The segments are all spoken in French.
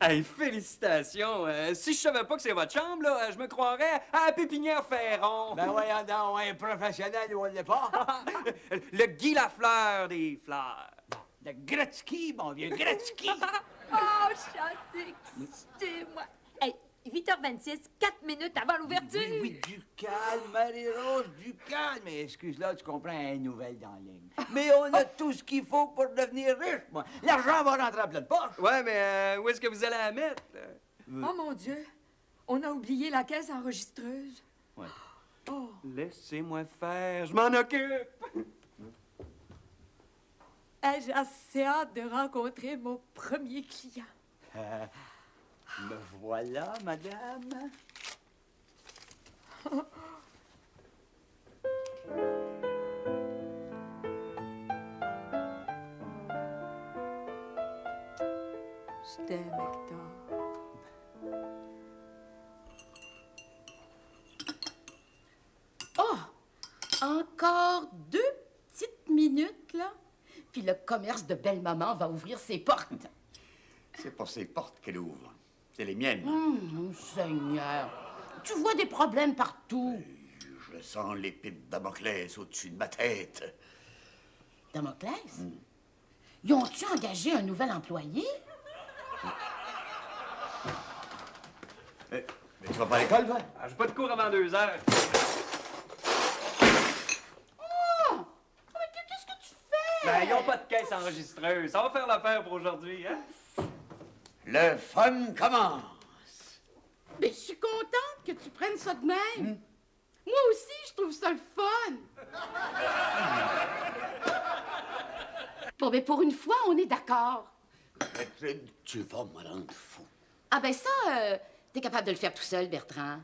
Hey, félicitations! Si je savais pas que c'est votre chambre, là, je me croirais à la Pépinière Ferron. Ben voyons donc, un professionnel où on l'est pas. Le Guy Lafleur des fleurs. Le Gretzky, mon vieux Gretzky. Oh, Chanté, excusez-moi. Hey, 8h26, 4 minutes avant l'ouverture. Oui, oui, du calme, Marie-Rose, du calme. Mais excuse-là, tu comprends, une nouvelle dans la ligne. Mais on a tout ce qu'il faut pour devenir riche, moi. L'argent va rentrer en pleine poche. Ouais, mais où est-ce que vous allez la mettre? Oh, mon Dieu. On a oublié la caisse enregistreuse. Ouais. Oh. Laissez-moi faire, je m'en occupe. Hey, j'ai assez hâte de rencontrer mon premier client. Me voilà, madame. Je t'aime, Hector. Oh! Encore 2 petites minutes, là. Puis le commerce de Belle-Maman va ouvrir ses portes. C'est pas ses portes qu'elle ouvre. C'est les miennes. Seigneur, tu vois des problèmes partout. Je sens l'épée de Damoclès au-dessus de ma tête. Damoclès? Ils ont-tu engagé un nouvel employé? Mais tu vas pas à l'école, toi? Ah, j'ai pas de cours avant 2 heures. Oh! Mais qu'est-ce que tu fais? Ben, ils ont pas de caisse enregistreuse. Ça va faire l'affaire pour aujourd'hui, hein? Le fun commence. Mais je suis contente que tu prennes ça de même. Moi aussi, je trouve ça le fun. Bon, ben pour une fois, on est d'accord. Tu vas me rendre fou. Ah ben ça, t'es capable de le faire tout seul, Bertrand.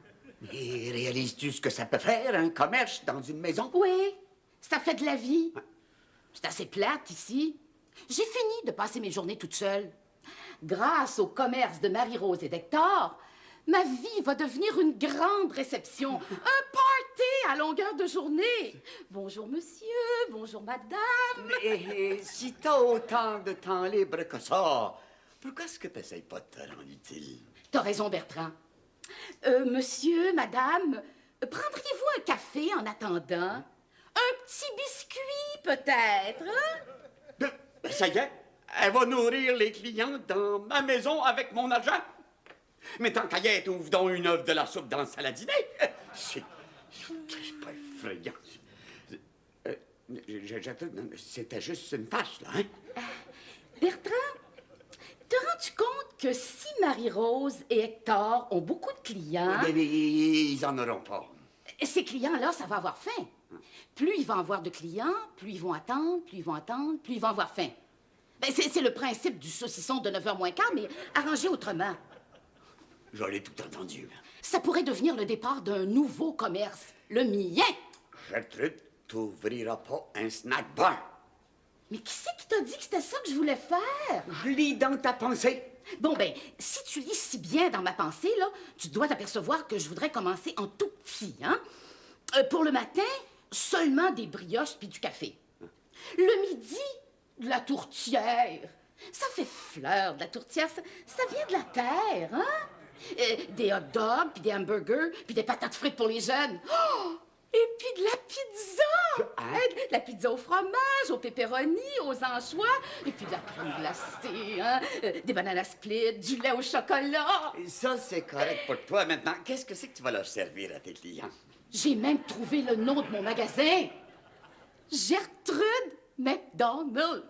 Et réalises-tu ce que ça peut faire, un commerce dans une maison? Oui, ça fait de la vie. C'est assez plate ici. J'ai fini de passer mes journées toute seule. Grâce au commerce de Marie-Rose et d'Hector, ma vie va devenir une grande réception, un party à longueur de journée. Bonjour monsieur, bonjour madame. Mais si t'as autant de temps libre que ça, pourquoi est-ce que t'essayes pas de te rendre utile? T'as raison, Bertrand. Monsieur, madame, prendriez-vous un café en attendant? Un petit biscuit, peut-être, hein? Ça y est, elle va nourrir les clients dans ma maison avec mon argent. Mais tant qu'à y être, ouvre donc une œuvre de la soupe dans le saladinet. C'est pas effrayant. C'était juste une fâche, là, hein? Bertrand, te rends-tu compte que si Marie-Rose et Hector ont beaucoup de clients... Mais ils en auront pas. Ces clients-là, ça va avoir faim. Plus ils vont avoir de clients, plus ils vont attendre, plus ils vont attendre, plus ils vont avoir faim. Ben, c'est le principe du saucisson de 9h moins quart, mais arrangé autrement. J'en ai tout entendu. Ça pourrait devenir le départ d'un nouveau commerce, le mien. Gertrude, t'ouvriras pas un snack bar. Mais qui c'est qui t'a dit que c'était ça que je voulais faire? Je lis dans ta pensée. Bon, ben, si tu lis si bien dans ma pensée, là, tu dois t'apercevoir que je voudrais commencer en tout petit, hein? Pour le matin, seulement des brioches puis du café. Le midi, de la tourtière. Ça fait fleur, de la tourtière. Ça vient de la terre, hein? Des hot dogs, puis des hamburgers, puis des patates frites pour les jeunes. Oh! Et puis de la pizza! Hein? La pizza au fromage, au pepperoni, aux anchois, et puis de la crème glacée, hein? Des bananas split, du lait au chocolat. Ça, c'est correct pour toi. Maintenant, qu'est-ce que c'est que tu vas leur servir à tes clients? J'ai même trouvé le nom de mon magasin. Gertrude McDonald.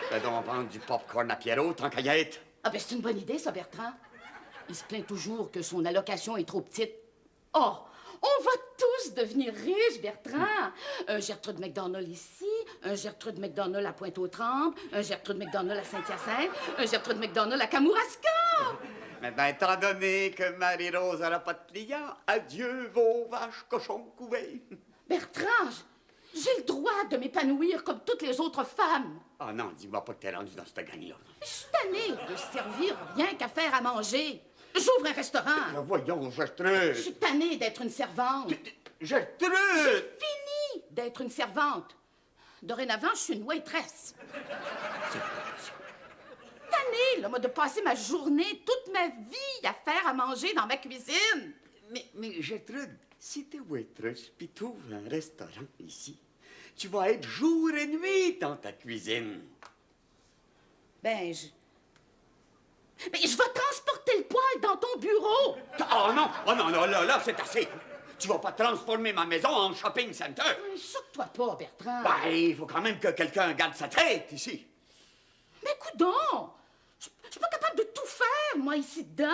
Fais donc vendre du popcorn à Pierrot, tant qu'à y être. Ah ben c'est une bonne idée, ça, Bertrand. Il se plaint toujours que son allocation est trop petite. Oh, on va tous devenir riches, Bertrand. Un Gertrude McDonald ici, un Gertrude McDonald à Pointe-aux-Trembles, un Gertrude McDonald à Saint-Hyacinthe, un Gertrude McDonald à Kamouraska. Mais ben, étant donné que Marie-Rose n'aura pas de clients, adieu vos vaches cochons couvées. Bertrand, j'ai le droit de m'épanouir comme toutes les autres femmes. Ah non, dis-moi pas que t'es rendu dans cette gang-là. Je suis tannée de servir rien qu'à faire à manger. J'ouvre un restaurant. Voyons, Je Gertrude. suis tannée d'être une servante. Gertrude! Fini d'être une servante. Dorénavant, je suis une waitress. C'est pas possible. tannée, là, moi, de passer ma journée, toute ma vie, à faire à manger dans ma cuisine. Mais Gertrude, si t'es waitress puis t'ouvres un restaurant ici, tu vas être jour et nuit dans ta cuisine. Ben, je vais transporter le poêle dans ton bureau. Oh non, là, c'est assez. Tu vas pas transformer ma maison en shopping center. Choque-toi pas, Bertrand. Ben, il faut quand même que quelqu'un garde sa tête ici. Mais coudonc! Je suis pas capable de tout faire, moi, ici dedans.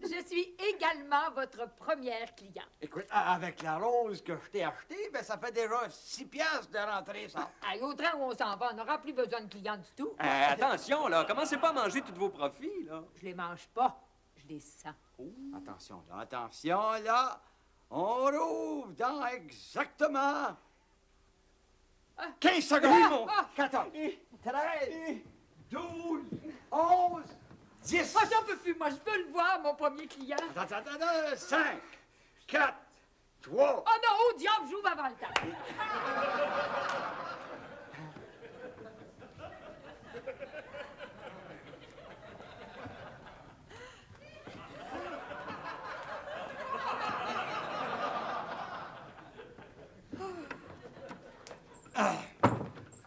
Je suis également votre première cliente. Écoute, avec la rose que je t'ai achetée, ben ça fait déjà 6 piastres de rentrée, ça. Hey, au train où on s'en va, on n'aura plus besoin de clients du tout. Attention, là, commencez pas à manger tous vos profits, là. Je les mange pas, je les sens. Attention, là. On rouvre dans exactement 15 secondes. 14, 13, 12, 11, 10. Ah, j'en peux plus, moi, je peux le voir, mon premier client. Attends, 5, 4, 3. Oh non, au diable, j'ouvre avant le temps.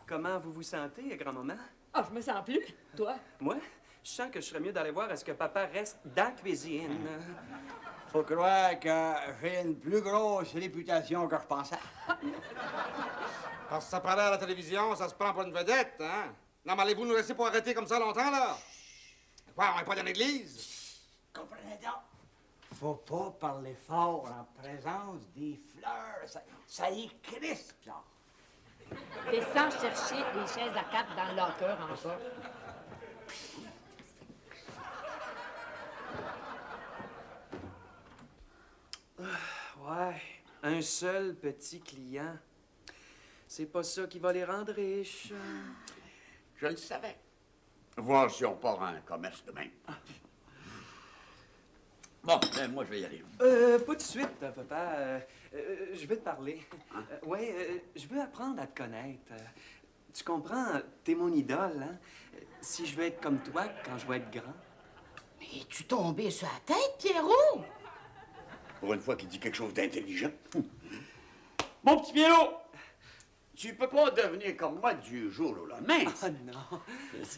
Comment vous vous sentez, grand-maman? Ah, je me sens plus. Toi? Moi, je sens que je serais mieux d'aller voir est-ce que papa reste dans la cuisine. Faut croire que j'ai une plus grosse réputation que je pensais. Parce que ça paraît à la télévision, ça se prend pour une vedette, hein? Non, mais allez-vous nous laisser pour arrêter comme ça longtemps, là? Quoi, on est pas dans l'église? Comprenez donc. Faut pas parler fort en présence des fleurs. Ça y crispe, ça. Descends chercher des chaises à quatre dans le locker encore. Ouais, un seul petit client. C'est pas ça qui va les rendre riches. Je le savais. Voir si on part un commerce demain. Bon, moi, je vais y aller. Pas tout de suite, papa. Je vais te parler. Je veux apprendre à te connaître. Tu comprends? T'es mon idole, hein? Si je veux être comme toi quand je vais être grand. Mais es-tu tombé sur la tête, Pierrot? Pour une fois qu'il dit quelque chose d'intelligent. Mon petit Pierrot, tu peux pas devenir comme moi du jour au lendemain. Oh non!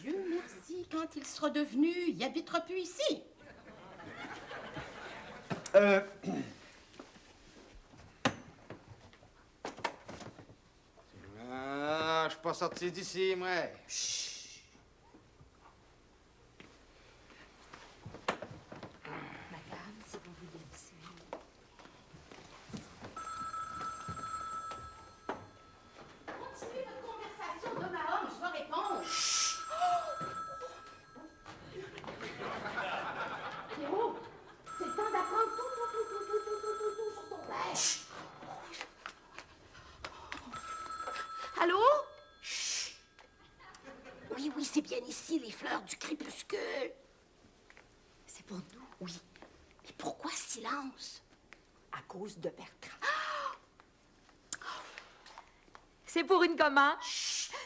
Dieu merci, quand il sera devenu, il habitera plus ici. Ah, je suis pas sorti d'ici, moi. Madame, si vous voulez me suivre. Continuez votre conversation d'homme à homme, je vais répondre. Pierrot, c'est le temps d'apprendre tout sur ton père. Allô? Oui, c'est bien ici, les fleurs du crépuscule. C'est pour nous? Oui. Mais pourquoi silence? À cause de Bertrand. C'est pour une commande.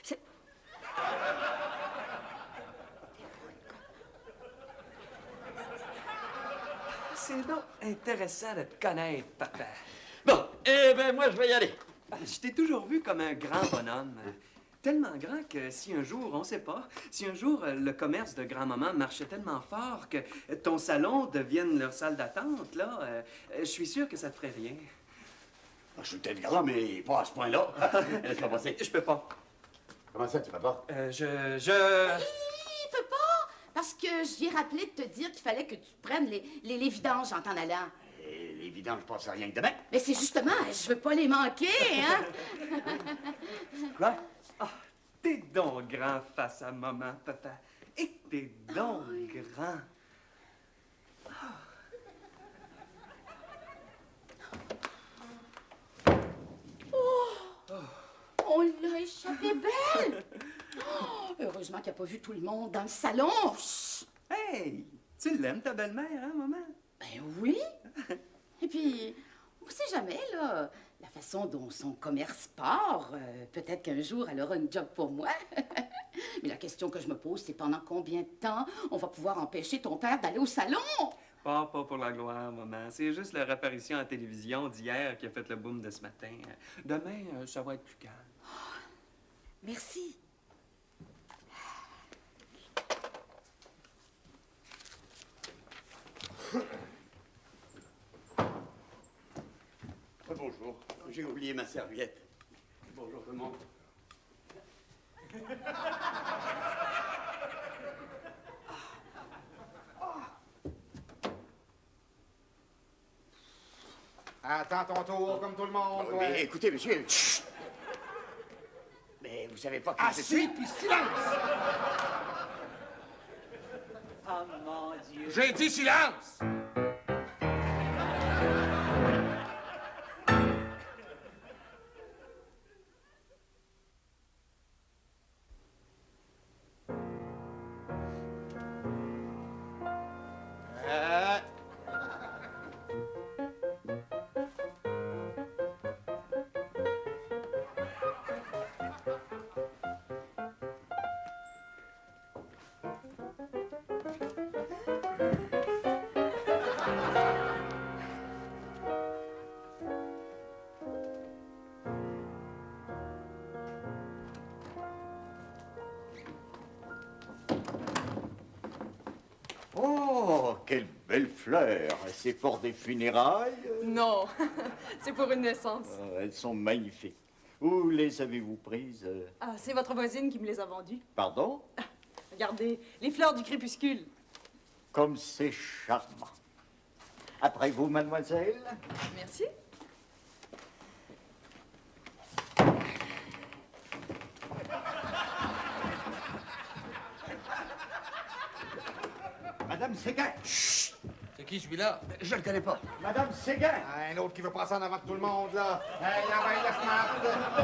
C'est- C'est donc intéressant de te connaître, papa. Bon, moi, je vais y aller. Je t'ai toujours vu comme un grand bonhomme. Tellement grand que si un jour, on sait pas, si un jour le commerce de grand-maman marchait tellement fort que ton salon devienne leur salle d'attente, là, je suis sûr que ça te ferait rien. Je suis peut-être grand, mais pas à ce point-là. Laisse-moi passer. Je peux pas. Comment ça, tu peux pas? Il peut pas, parce que je lui ai rappelé de te dire qu'il fallait que tu prennes les vidanges en t'en allant. Les vidanges, je passe rien que demain. Mais c'est justement, je veux pas les manquer, hein? Quoi? Ah, t'es donc grand face à maman, papa. Et t'es donc grand. On l'a échappé belle! Oh, heureusement qu'il n'a pas vu tout le monde dans le salon. Chut. Hey! Tu l'aimes, ta belle-mère, hein, maman? Ben oui! Et puis, on sait jamais, là. la façon dont son commerce part, peut-être qu'un jour, elle aura une job pour moi. Mais la question que je me pose, c'est pendant combien de temps on va pouvoir empêcher ton père d'aller au salon? Pas pour la gloire, maman. C'est juste leur apparition à la télévision d'hier qui a fait le boom de ce matin. Demain, ça va être plus calme. Merci. Bonjour, j'ai oublié ma serviette. Bonjour tout le monde. Attends ton tour, comme tout le monde. Mais ouais. écoutez, monsieur. Chut. Mais vous savez pas que je Assis, suis... puis silence! Oh mon Dieu. J'ai dit silence! Oh, quelle belle fleur. C'est pour des funérailles? Non, c'est pour une naissance. Oh, elles sont magnifiques. Où les avez-vous prises? Ah, c'est votre voisine qui me les a vendues. Pardon? Regardez, les fleurs du crépuscule. Comme c'est charmant. Après vous, mademoiselle? Merci. Madame Séguin! Chut! C'est qui celui-là? Je le connais pas. Madame Séguin! Ah, un autre qui veut passer en avant de tout le monde, là. Hey, laisse-moi.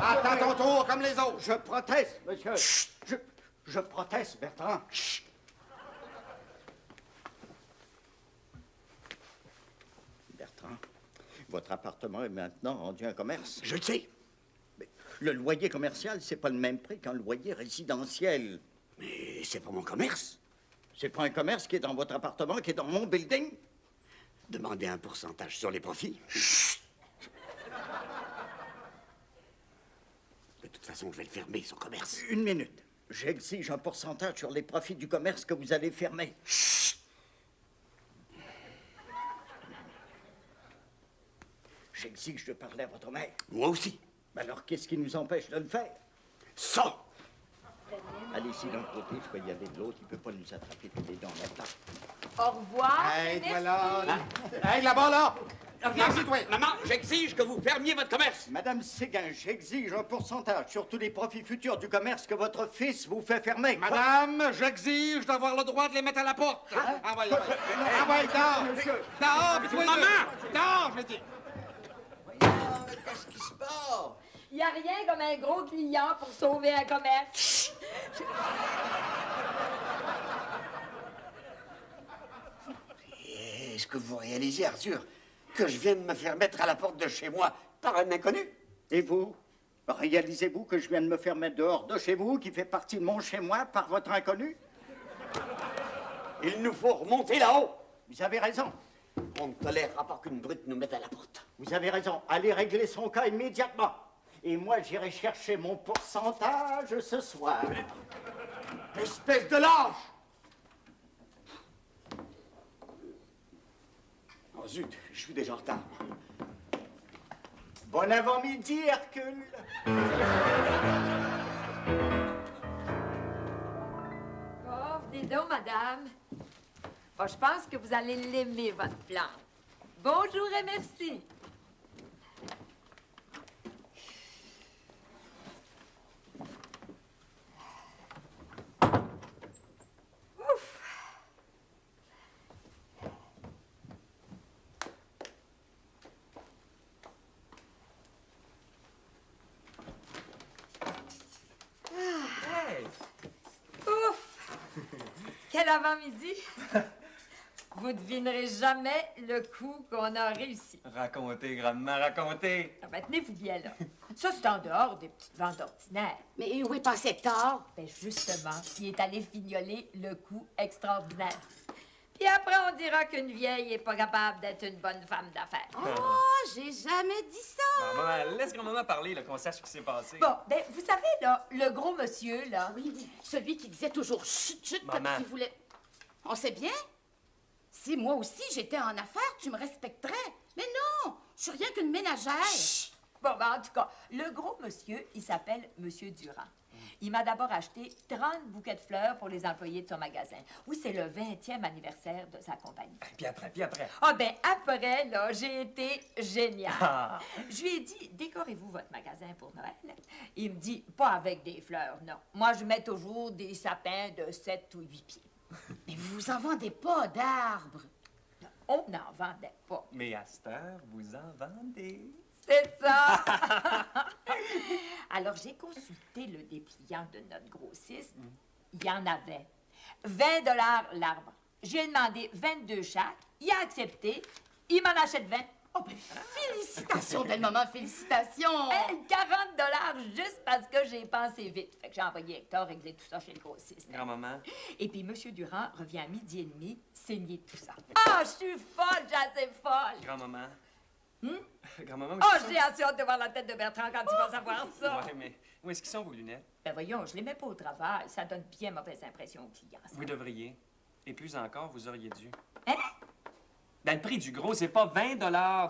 Attends ton tour, comme les autres. Je proteste, monsieur. Chut! Je proteste, Bertrand. Chut! Bertrand, votre appartement est maintenant rendu un commerce. Je le sais. Mais le loyer commercial, c'est pas le même prix qu'un loyer résidentiel. Mais c'est pas mon commerce. C'est pas un commerce qui est dans votre appartement, qui est dans mon building. Demandez un pourcentage sur les profits. Chut! De toute façon, je vais le fermer, son commerce. Une minute. J'exige un pourcentage sur les profits du commerce que vous allez fermer. Chut! J'exige de parler à votre mère. Moi aussi. Alors, qu'est-ce qui nous empêche de le faire? Ça! Allez-y d'un côté, je peux y aller de l'autre. Il peut pas nous attraper tous les deux en même temps. Au revoir. Hey, merci. toi là. Hey, là-bas, là. Viens-y, toi. Maman, j'exige que vous fermiez votre commerce. Madame Séguin, j'exige un pourcentage sur tous les profits futurs du commerce que votre fils vous fait fermer. Madame, j'exige d'avoir le droit de les mettre à la porte. Envoyez. Envoyez, dehors. Dehors, puis toi, Maman! dehors, je dis. Voyons, qu'est-ce qui se passe? Il n'y a rien comme un gros client pour sauver un commerce. Est-ce que vous réalisez, Arthur, que je viens de me faire mettre à la porte de chez moi par un inconnu? Et vous? Réalisez-vous que je viens de me faire mettre dehors de chez vous, qui fait partie de mon chez-moi, par votre inconnu? Il nous faut remonter là-haut. Vous avez raison. On ne tolérera pas qu'une brute nous mette à la porte. Vous avez raison. Allez régler son cas immédiatement. Et moi, j'irai chercher mon pourcentage ce soir. Espèce de lâche! Oh zut, je suis déjà en retard. Bon avant-midi, Hercule. Oh, dis donc, madame. Bon, je pense que vous allez l'aimer, votre plante. Bonjour et merci. Ouf! Quel avant-midi! Vous devinerez jamais le coup qu'on a réussi. Racontez, grand-mère, racontez. ben, tenez-vous bien, là. Ça, c'est en dehors des petites ventes ordinaires. Mais où est passé Hector? Ben, justement, il est allé fignoler le coup extraordinaire. Puis après, on dira qu'une vieille est pas capable d'être une bonne femme d'affaires. Oh, j'ai jamais dit ça! Maman, laisse grand-maman parler, là, qu'on sache ce qui s'est passé. Bon, ben, vous savez, là, le gros monsieur, là... Oui, celui qui disait toujours chut, chut quand Maman. il voulait... On sait bien? Si moi aussi j'étais en affaires, tu me respecterais. Mais non, je suis rien qu'une ménagère. Chut! Bon, ben, en tout cas, le gros monsieur, il s'appelle Monsieur Durand. Il m'a d'abord acheté 30 bouquets de fleurs pour les employés de son magasin. Oui, c'est le 20e anniversaire de sa compagnie. Puis après. Ah ben après, là, j'ai été géniale. Ah. Je lui ai dit, décorez-vous votre magasin pour Noël. Il me dit, pas avec des fleurs, non. Moi, je mets toujours des sapins de 7 ou 8 pieds. Mais vous en vendez pas d'arbres. On n'en vendait pas. Mais à cette heure, vous en vendez. C'est ça! Alors, j'ai consulté le dépliant de notre grossiste. Il y en avait. 20 $ l'arbre. J'ai demandé 22 chaque. Il a accepté. Il m'en achète 20. Oh, ben, félicitations, belle maman, félicitations! Hey, 40 $ juste parce que j'ai pensé vite. Fait que j'ai envoyé Hector régler tout ça chez le grossiste. Grand-maman. Et puis, M. Durand revient à 12h30, saigné de tout ça. Ah, je suis folle, j'ai assez folle! Grand-maman. Grand-maman, Oh, j'ai assez hâte de voir la tête de Bertrand quand il va savoir ça! Ouais, mais où est-ce qu'ils sont, vos lunettes? Ben voyons, je les mets pas au travail. Ça donne bien mauvaise impression aux clients. ça. Vous devriez. Et plus encore, vous auriez dû. Hein? Ben, le prix du gros, c'est pas 20 $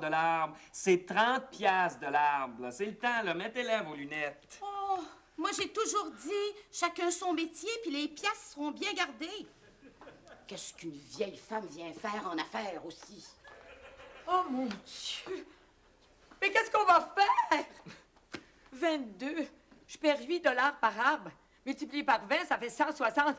de l'arbre, c'est 30 piastres de l'arbre. là. C'est le temps, là. Mettez-les, vos lunettes. Oh, moi j'ai toujours dit, chacun son métier, puis les pièces seront bien gardées. Qu'est-ce qu'une vieille femme vient faire en affaires aussi? Oh mon Dieu! Mais qu'est-ce qu'on va faire? 22. Je perds 8 $ par arbre. Multiplié par 20, ça fait 160.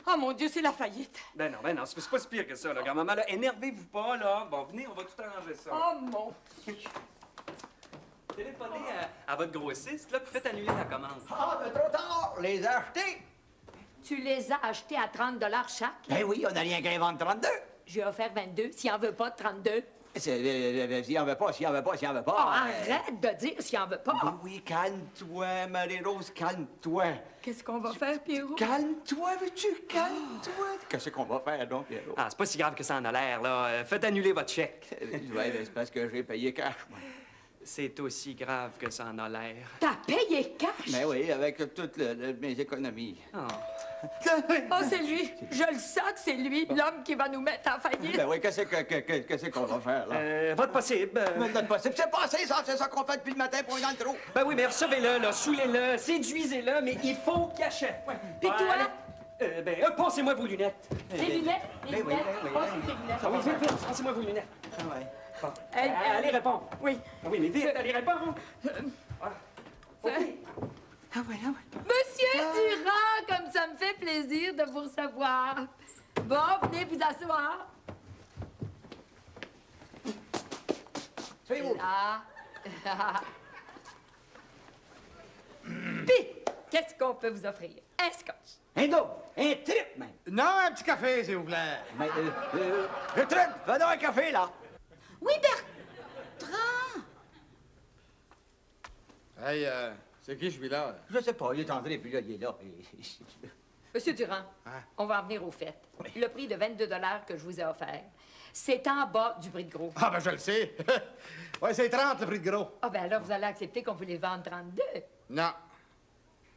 Oh mon Dieu, c'est la faillite. Ben non, c'est pas si pire que ça, là, grand-maman. Là, énervez-vous pas, là. Bon, venez, on va tout arranger ça. Oh mon Dieu. Téléphonez à votre grossiste, là, puis faites annuler la commande. Ah, mais trop tard! Les acheter! Tu les as achetés à 30 $ chaque? Ben oui, on n'a rien qu'à vendre 32. J'ai offert 22. S'il en veut pas, 32. S'il en veut pas, s'il en veut pas, s'il en veut Oh, pas. arrête de dire s'il en veut pas. Oui, calme-toi, Marie-Rose, calme-toi. Qu'est-ce qu'on va faire, Pierrot? Calme-toi, veux-tu? Calme-toi. Qu'est-ce qu'on va faire, donc, Pierrot? Ah, c'est pas si grave que ça en a l'air, là. Faites annuler votre chèque. Ouais, ben, c'est parce que j'ai payé cash, moi. C'est aussi grave que ça en a l'air. T'as payé cash? Ben oui, avec toutes mes économies. Oh. Oh, c'est lui. Je le sens que c'est lui, l'homme qui va nous mettre en faillite. Ben oui, qu'est-ce qu'on va faire, là? Votre possible. Mais c'est possible. C'est passé, ça. C'est ça qu'on fait depuis le matin pour un dans le trou. Ben oui, mais recevez-le, là, saoulez-le, séduisez-le, mais il faut cacher. Puis toi? Passez-moi vos lunettes. Les lunettes? Les Ben oui, lunettes? ben oui, Passe ben tes lunettes. Ah oui, vite, passez-moi vos lunettes. Ah ouais. Bon. Hey, Allez, réponds. Oui. Ah oui, mais vite, allez, réponds. OK. Ah ouais. Monsieur Durand, comme ça me fait plaisir de vous recevoir. Bon, venez vous asseoir. C'est où? Là. Puis, qu'est-ce qu'on peut vous offrir? Un scotch. Un double, un trip, même. Non, un petit café, s'il vous plaît. Mais, le trip, fais donc un café, là. Oui, Bertrand! Hey, c'est qui celui-là? Je sais pas, il est entré, puis là, il est là. Monsieur Durand, on va en venir au fait. Le prix de 22 $ que je vous ai offert, c'est en bas du prix de gros. Ah, ben je le sais. Ouais, c'est 30 le prix de gros. Ah, ben alors vous allez accepter qu'on vous les vende 32. Non.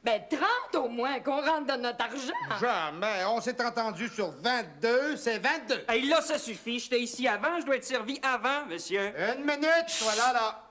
Ben 30 au moins, qu'on rentre dans notre argent. Jamais. On s'est entendu sur 22, c'est 22. Hey, là, ça suffit. J'étais ici avant, je dois être servi avant, monsieur. Une minute, voilà, là.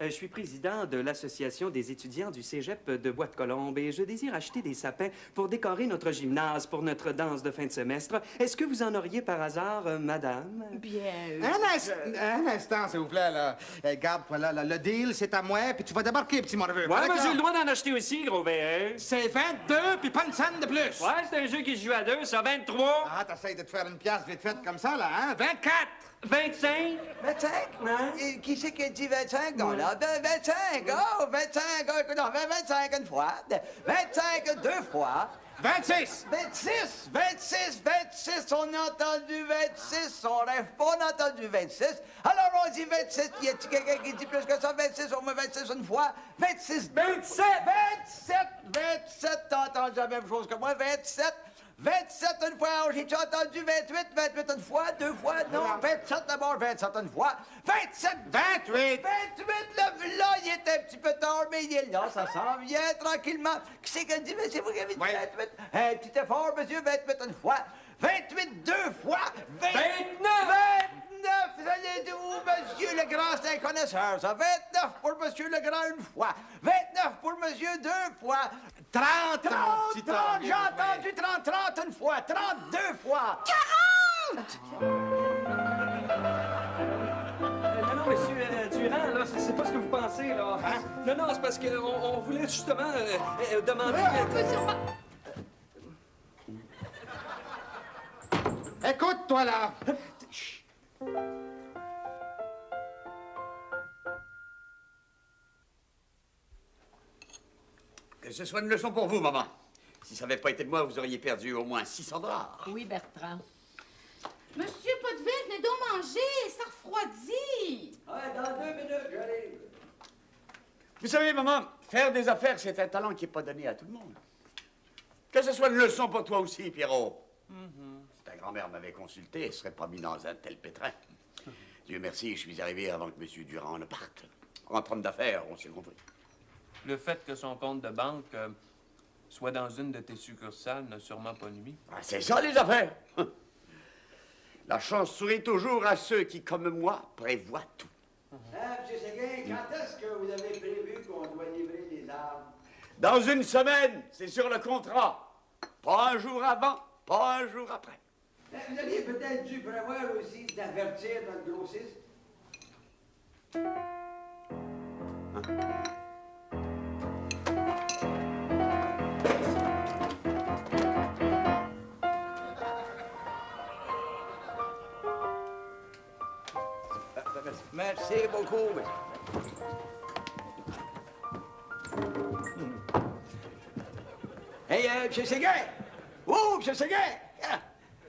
Je suis président de l'Association des étudiants du cégep de Bois-de-Colombe et je désire acheter des sapins pour décorer notre gymnase pour notre danse de fin de semestre. Est-ce que vous en auriez par hasard, madame? Bien. Un instant, s'il vous plaît, là. Garde, voilà, là, le deal, c'est à moi, puis tu vas débarquer, petit morveux. Ouais, mais j'ai le droit d'en acheter aussi, gros VR. C'est 22, puis pas une scène de plus. Ouais, c'est un jeu qui se joue à deux, ça, 23, Ah, t'essayes de te faire une pièce vite faite comme ça, là, hein? 24! 25. 25? Et qui c'est qui a dit 25, donc, là? 25, oh, 25, écoute, non, 25 une fois, 25 deux fois, 26! 26, 26, 26, on a entendu 26, on rêve pas, on a entendu 26. Alors on dit 26, y a-t-il quelqu'un qui dit plus que ça? 26, au moins 26 une fois. 26, 27, 27, 27, t'as entendu la même chose que moi, 27. 27 une fois, j'ai-tu entendu 28, 28 une fois, 2 fois, non, 27 d'abord, 27 une fois, 27, 28, 28, le là, il est un petit peu tard, mais il est là, ça s'en vient tranquillement. Qui c'est qui dit, mais c'est vous qui avez dit 28? Un petit effort, monsieur, 28 une fois, 28 deux fois, 29! 29, vous allez où, monsieur Legrand, c'est un connaisseur, ça. 29 pour monsieur Legrand une fois, 29 pour monsieur deux fois, 30, 30, mon petit 30, Henri, j'ai entendu 30, 30 une fois, 32 fois. 40! Non, monsieur Durand, là, c'est pas ce que vous pensez, là. Non, non, c'est parce qu'on voulait justement demander... Écoute, toi, là! Que ce soit une leçon pour vous, maman. Si ça n'avait pas été de moi, vous auriez perdu au moins 600 $. Oui, Bertrand. Monsieur Potvin, venez donc manger, ça refroidit. Ouais, dans 2 minutes, j'arrive. Vous savez, maman, faire des affaires, c'est un talent qui n'est pas donné à tout le monde. Que ce soit une leçon pour toi aussi, Pierrot. Si ta grand-mère m'avait consulté, elle ne serait pas mise dans un tel pétrin. Dieu merci, je suis arrivé avant que M. Durand ne parte. En homme d'affaires, on s'est compris. Le fait que son compte de banque soit dans une de tes succursales n'a sûrement pas nuit. Ah, c'est ça, les affaires. La chance sourit toujours à ceux qui, comme moi, prévoient tout. M. Séguin, quand est-ce que vous avez prévu qu'on doit livrer les armes? Dans une semaine, c'est sur le contrat. Pas un jour avant, pas un jour après. Vous auriez peut-être dû prévoir aussi d'avertir notre grossiste. Merci beaucoup. Hey, M. Séguin! Oh, M. Séguin!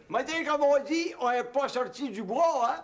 M'a dit, comme on dit, on n'est pas sorti du bois, hein?